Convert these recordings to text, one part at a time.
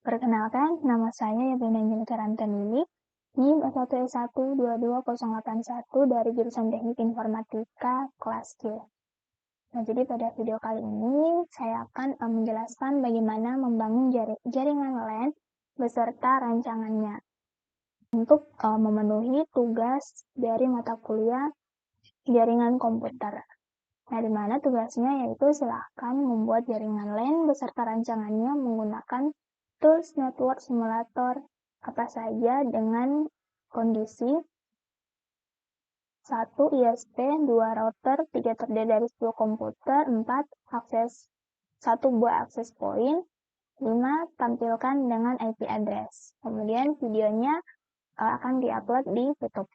Perkenalkan, nama saya Yevina Angelika Rantanili, NIM S1S1 22081 dari jurusan Teknik Informatika kelas Q. Nah, jadi pada video kali ini saya akan menjelaskan bagaimana membangun jaringan LAN beserta rancangannya untuk memenuhi tugas dari mata kuliah jaringan komputer. Nah, di mana tugasnya yaitu silahkan membuat jaringan LAN beserta rancangannya menggunakan tools network simulator apa saja dengan kondisi 1 ISP, 2 router, 3 terdiri dari 10 komputer, 4 akses 1 buah akses point, 5 tampilkan dengan IP address. Kemudian videonya akan diupload di YouTube.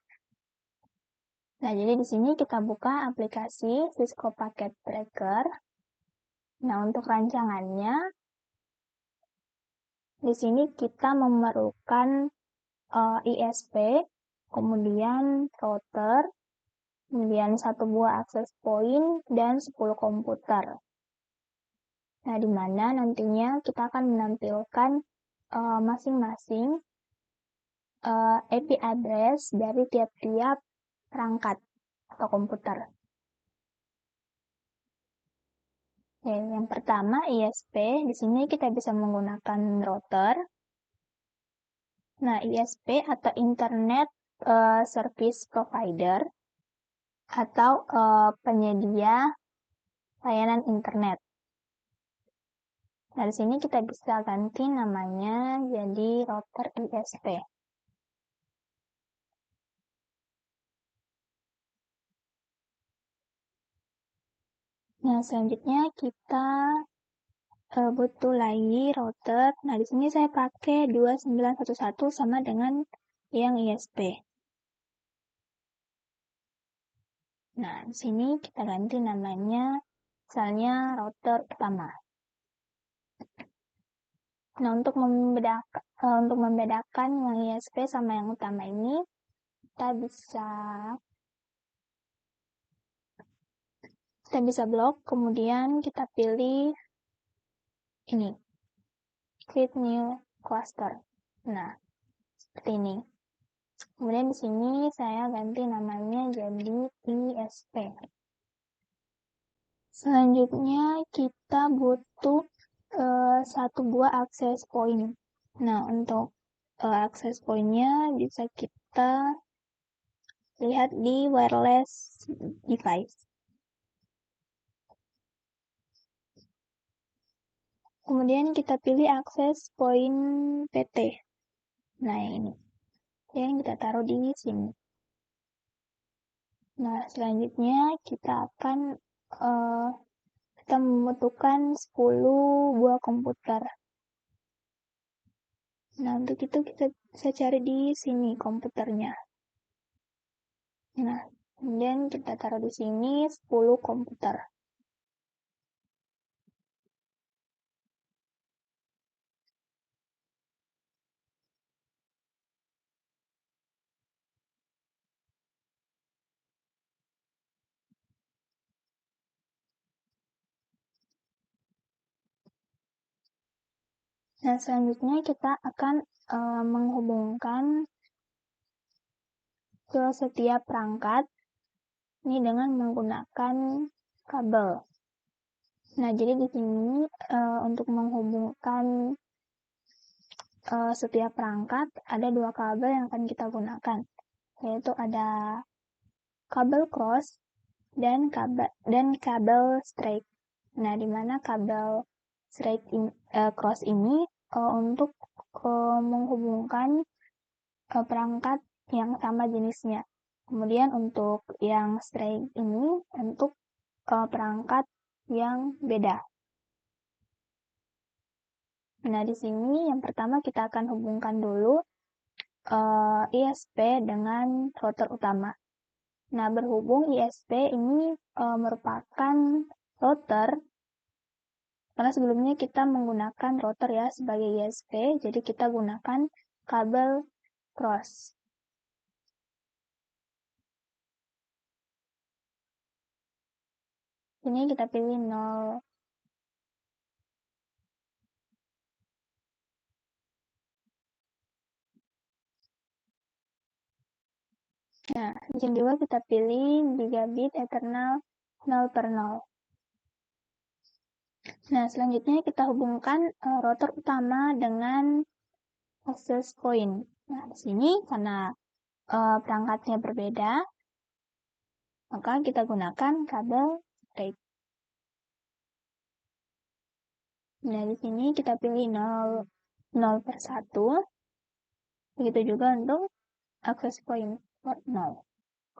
Nah, jadi di sini kita buka aplikasi Cisco Packet Tracker. Nah, untuk rancangannya di sini kita memerlukan ISP, kemudian router, kemudian 1 buah akses point, dan 10 komputer. Nah, di mana nantinya kita akan menampilkan masing-masing IP address dari tiap-tiap perangkat atau komputer. Oke, yang pertama ISP, di sini kita bisa menggunakan router. Nah, ISP atau Internet Service Provider atau penyedia layanan internet. Nah, di sini kita bisa ganti namanya jadi router ISP. Nah, selanjutnya kita butuh lagi router. Nah, di sini saya pakai 2911 sama dengan yang ISP. Nah, di sini kita ganti namanya, misalnya router utama. Nah, untuk membedakan yang ISP sama yang utama ini, kita bisa blok, kemudian kita pilih ini, create new cluster. Nah, seperti ini. Kemudian di sini saya ganti namanya jadi ISP. Selanjutnya kita butuh 1 buah akses point. Nah, untuk akses point-nya bisa kita lihat di wireless device. Kemudian kita pilih akses point PT. Nah, ini. Yang kita taruh di sini. Nah, selanjutnya kita akan kita membutuhkan 10 buah komputer. Nah, untuk itu kita bisa cari di sini komputernya. Nah, kemudian kita taruh di sini 10 komputer. Nah, selanjutnya kita akan menghubungkan ke setiap perangkat ini dengan menggunakan kabel. Nah, jadi di sini untuk menghubungkan setiap perangkat ada 2 kabel yang akan kita gunakan, yaitu ada kabel cross dan kabel straight. Nah, di mana kabel straight cross ini untuk menghubungkan perangkat yang sama jenisnya. Kemudian untuk yang straight ini untuk perangkat yang beda. Nah, di sini yang pertama kita akan hubungkan dulu ISP dengan router utama. Nah, berhubung ISP ini merupakan router, karena sebelumnya kita menggunakan router ya sebagai ISP, jadi kita gunakan kabel cross. Ini kita pilih 0. Nah, yang kedua kita pilih gigabit Ethernet 0/0. Nah, selanjutnya kita hubungkan router utama dengan access point. Nah, di sini karena perangkatnya berbeda, maka kita gunakan kabel straight. Nah, di sini kita pilih 0/1. Begitu juga untuk access point port 0.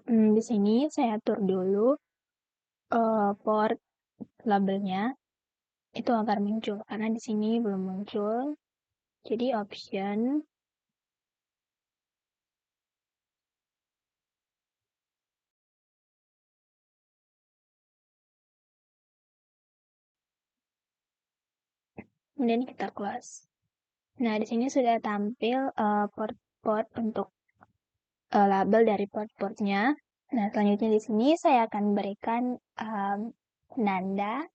Di sini saya atur dulu port labelnya itu agar muncul karena di sini belum muncul. Jadi option kemudian kita close. Nah, di sini sudah tampil port-port untuk label dari port-portnya. Nah, selanjutnya di sini saya akan berikan penanda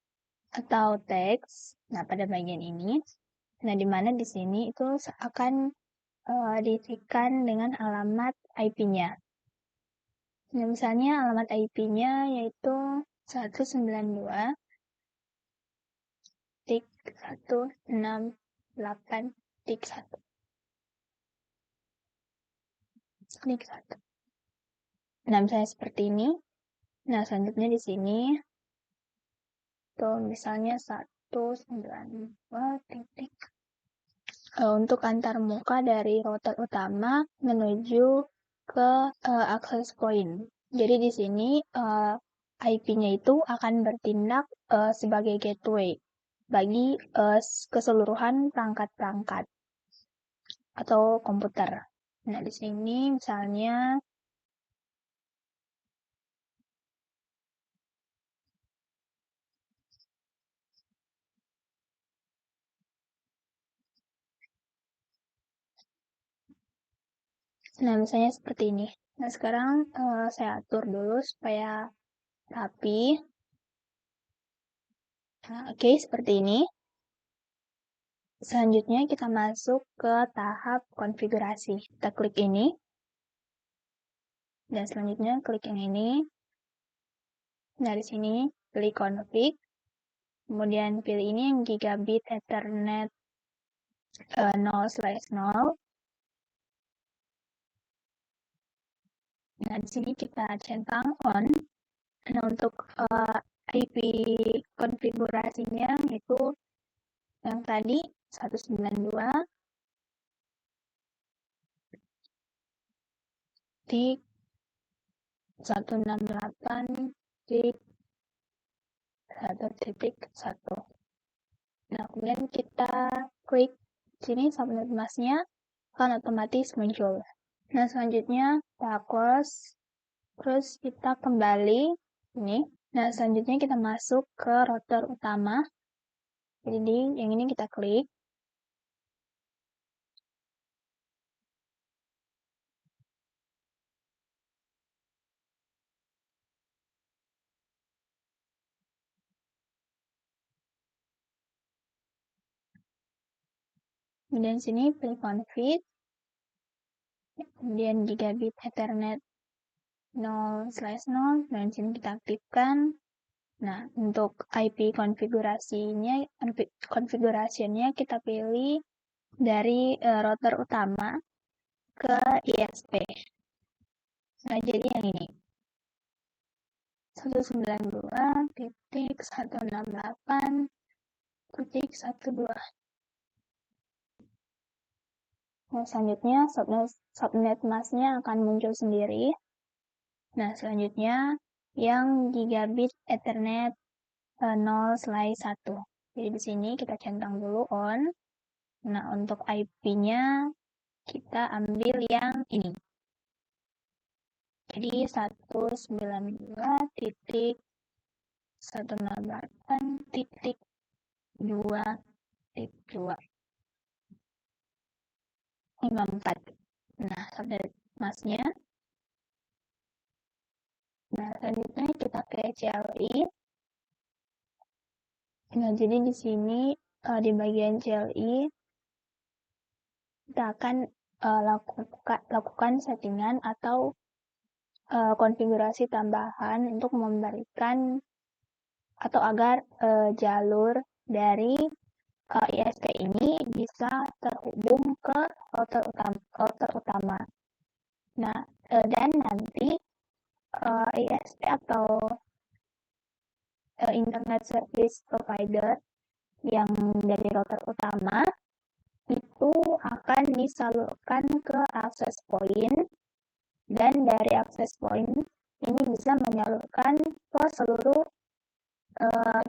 atau teks. Nah, pada bagian ini. Nah, di mana di sini itu akan diisikan dengan alamat IP-nya. Nah, misalnya alamat IP-nya yaitu 192.168.1. Klik 1. Nah, misalnya seperti ini. Nah, selanjutnya di sini tuh misalnya 192 titik untuk antar muka dari router utama menuju ke access point. Jadi di sini IP-nya itu akan bertindak sebagai gateway bagi keseluruhan perangkat-perangkat atau komputer. Nah, di sini misalnya misalnya seperti ini. Nah, sekarang saya atur dulu supaya rapi. Nah, oke, seperti ini. Selanjutnya kita masuk ke tahap konfigurasi. Kita klik ini. Dan selanjutnya klik yang ini. Nah, di sini pilih config. Kemudian pilih ini yang gigabit Ethernet 0/0. Nah, di sini kita centang on. Nah, untuk IP konfigurasinya itu yang tadi 192 di 168 di 1.1. Nah, kemudian kita klik sini subnet masknya akan otomatis muncul. Nah, selanjutnya kita close, terus kita kembali ini. Nah, selanjutnya kita masuk ke router utama. Jadi, yang ini kita klik. Kemudian sini pilih config. Kemudian gigabit Ethernet 0/0. Dan sini kita aktifkan. Nah, untuk IP konfigurasinya kita pilih dari router utama ke ISP. Nah, jadi yang ini. 192.168.12. Nah, selanjutnya subnet masknya akan muncul sendiri. Nah, selanjutnya yang gigabit Ethernet 0/1. Jadi di sini kita centang dulu on. Nah, untuk IP-nya kita ambil yang ini. Jadi 192.168.2.254. Nah, subnet masknya. Nah, selanjutnya kita ke CLI. Nah, jadi di sini di bagian CLI kita akan lakukan settingan atau konfigurasi tambahan untuk memberikan atau agar jalur dari ISP ini bisa terhubung ke router utama. Nah, dan nanti ISP atau Internet Service Provider yang dari router utama itu akan disalurkan ke access point, dan dari access point ini bisa menyalurkan ke seluruh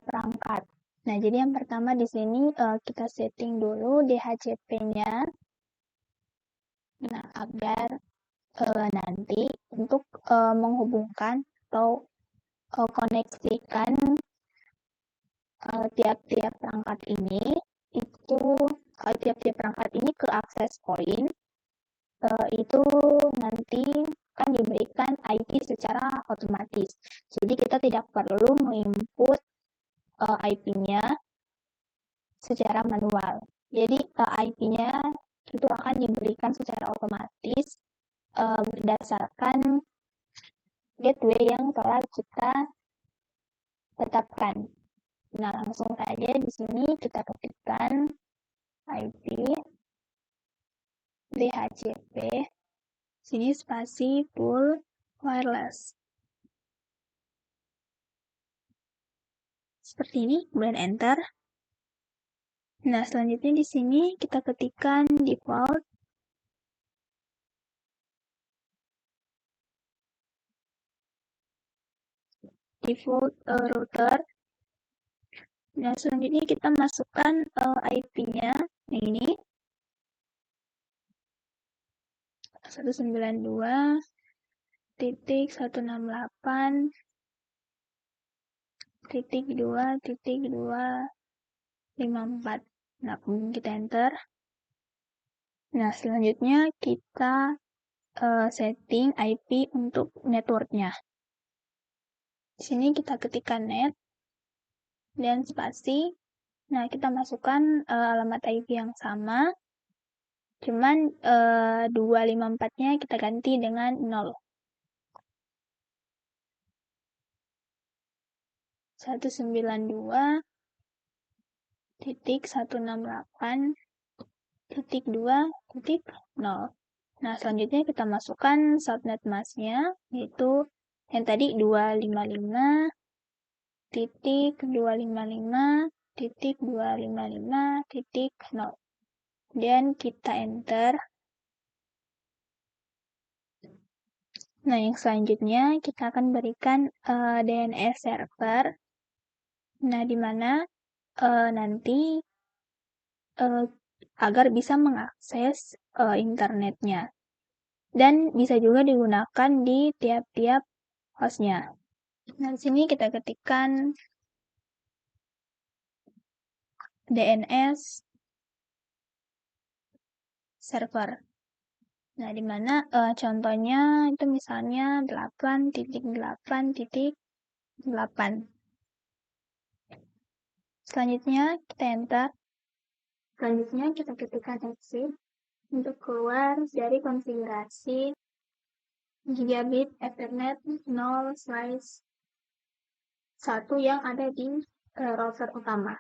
perangkat. Nah, jadi yang pertama di sini kita setting dulu DHCP-nya. Nah, agar nanti untuk menghubungkan atau koneksikan tiap-tiap perangkat ini ke access point itu nanti akan diberikan IP secara otomatis. Jadi kita tidak perlu menginput IP-nya secara manual. Jadi IP-nya itu akan diberikan secara otomatis berdasarkan gateway yang telah kita tetapkan. Nah, langsung saja di sini kita ketikkan IP DHCP, sini spasi full wireless. Seperti ini, kemudian enter. Nah, selanjutnya di sini kita ketikkan default. Router. Nah, selanjutnya kita masukkan IP-nya, yang ini 192.168.2.254. Nah, kemudian kita enter. Nah, selanjutnya kita setting IP untuk networknya. Di sini kita ketikkan net dan spasi. Nah, kita masukkan alamat IP yang sama, cuman 254-nya kita ganti dengan 0. 192.168.2.0. Nah, selanjutnya kita masukkan subnet mask-nya, yaitu yang tadi 255.255.255.0. Dan kita enter. Nah, yang selanjutnya kita akan berikan DNS server. Nah, di mana nanti agar bisa mengakses internetnya. Dan bisa juga digunakan di tiap-tiap hostnya. Nah, di sini kita ketikkan DNS server. Nah, di mana contohnya itu misalnya 8.8.8. Selanjutnya kita enter. Selanjutnya kita ketikkan exit untuk keluar dari konfigurasi gigabit Ethernet 0/1 yang ada di router utama.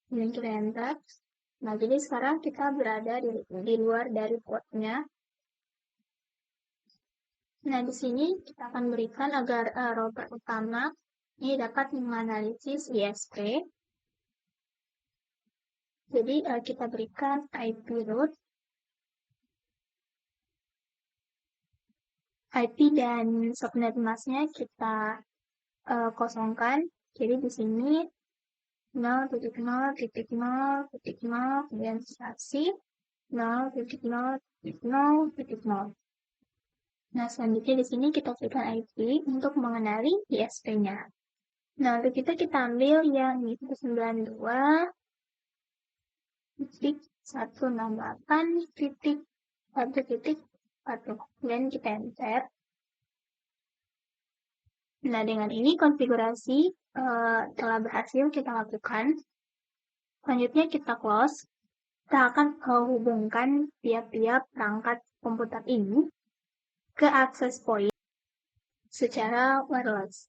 Dan kita enter. Nah, jadi sekarang kita berada di luar dari portnya. Nah, di sini kita akan berikan agar router utama ini dapat menganalisis ISP. Jadi kita berikan IP root, IP dan subnet mask-nya kita kosongkan. Jadi di sini 0.0.0.0 kemudian spasi 0.0.0.0. Nah, selanjutnya di sini kita berikan IP untuk mengenali ISP-nya. Nah, untuk kita ambil yang 192.168.1.1 dan kita enter. Nah, dengan ini konfigurasi telah berhasil kita lakukan. Selanjutnya kita close. Kita akan menghubungkan tiap-tiap perangkat komputer ini ke access point secara wireless.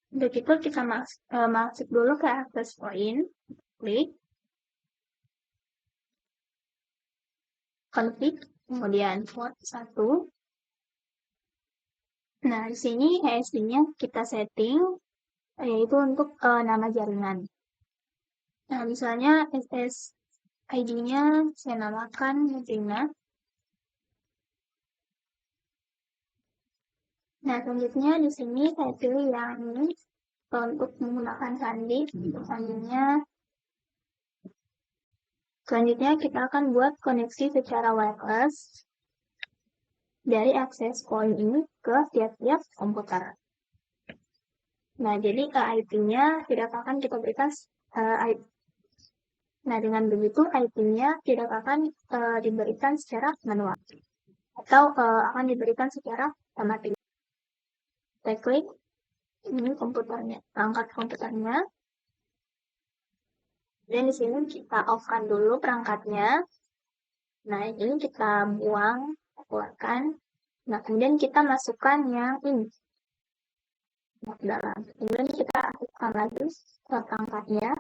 Untuk itu kita masuk dulu ke access point, klik config, kemudian port 1. Nah, di sini ESD-nya kita setting, yaitu untuk nama jaringan. Nah, misalnya SSID-nya saya namakan Rina. Nah, selanjutnya di sini saya pilih yang ini untuk menggunakan sandi. Selanjutnya kita akan buat koneksi secara wireless dari access point ini ke tiap-tiap komputer. Nah, jadi IP-nya tidak akan kita berikan IP. Nah, dengan begitu IP-nya tidak akan diberikan secara manual atau akan diberikan secara otomatis. Kita klik ini komputernya, perangkat komputernya. Dan di sini kita off-kan dulu perangkatnya. Nah, ini kita buang, keluarkan. Nah, kemudian kita masukkan yang ini ke dalam. Kemudian kita aktifkan lagi ke perangkatnya.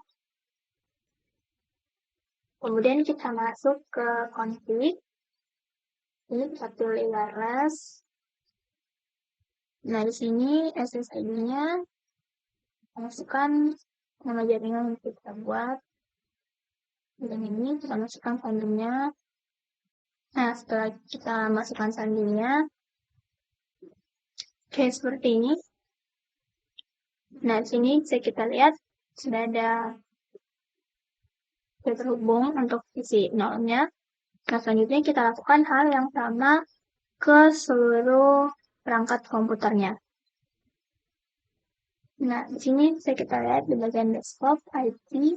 Kemudian kita masuk ke config. Ini kita pilih wireless. Nah, di sini SSID-nya masukkan nama jaringan yang kita buat. Dan ini kita masukkan sandinya. Nah, setelah kita masukkan sandinya, kayak seperti ini. Nah, di sini bisa kita lihat sudah ada terhubung untuk isi nolnya. Nah, selanjutnya kita lakukan hal yang sama ke seluruh perangkat komputernya. Nah, di sini bisa kita lihat di bagian desktop IP.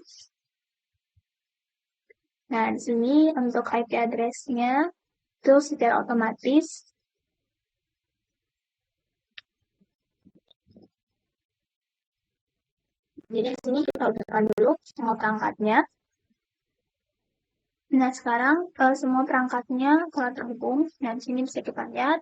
Nah, di sini untuk IP address-nya itu secara otomatis. Jadi di sini kita udahkan dulu semua perangkatnya. Nah, sekarang semua perangkatnya telah terhubung. Nah, di sini bisa kita lihat.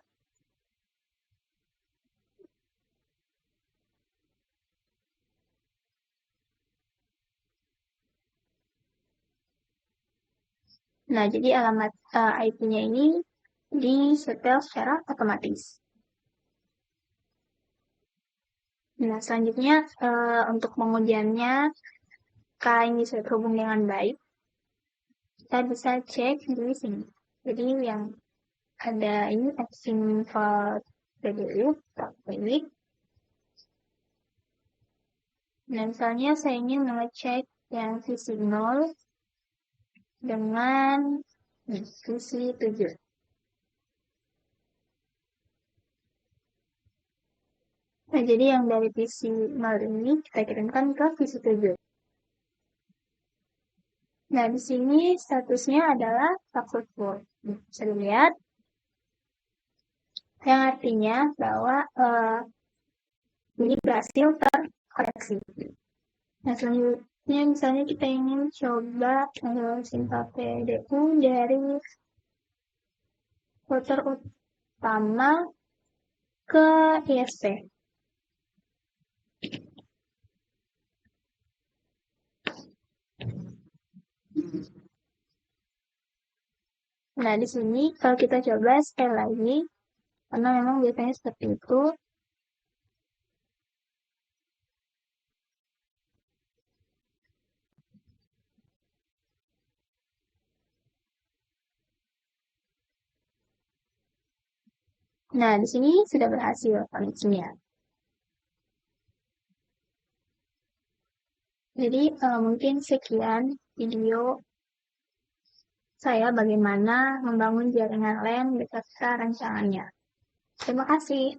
Nah, jadi alamat IP-nya ini disetel secara otomatis. Nah, selanjutnya untuk pengujiannya, kalau ini sudah terhubung dengan baik, kita bisa cek di sini. Jadi yang ada ini exim.pdu, klik. Nah, misalnya saya ingin mengecek yang visi 0 dengan visi 7. Nah, jadi yang dari visi 0 ini kita kirimkan ke visi 7. Nah, di sini statusnya adalah successful. Bisa dilihat, yang artinya bahwa ini berhasil terkoreksi. Nah, selanjutnya misalnya kita ingin coba simpan PDU dari router utama ke ISP. Nah, di sini kalau kita coba sekali lagi, karena memang biasanya seperti itu. Nah, di sini sudah berhasil koneksinya. Jadi, mungkin sekian video saya bagaimana membangun jaringan LAN beserta rancangannya. Terima kasih.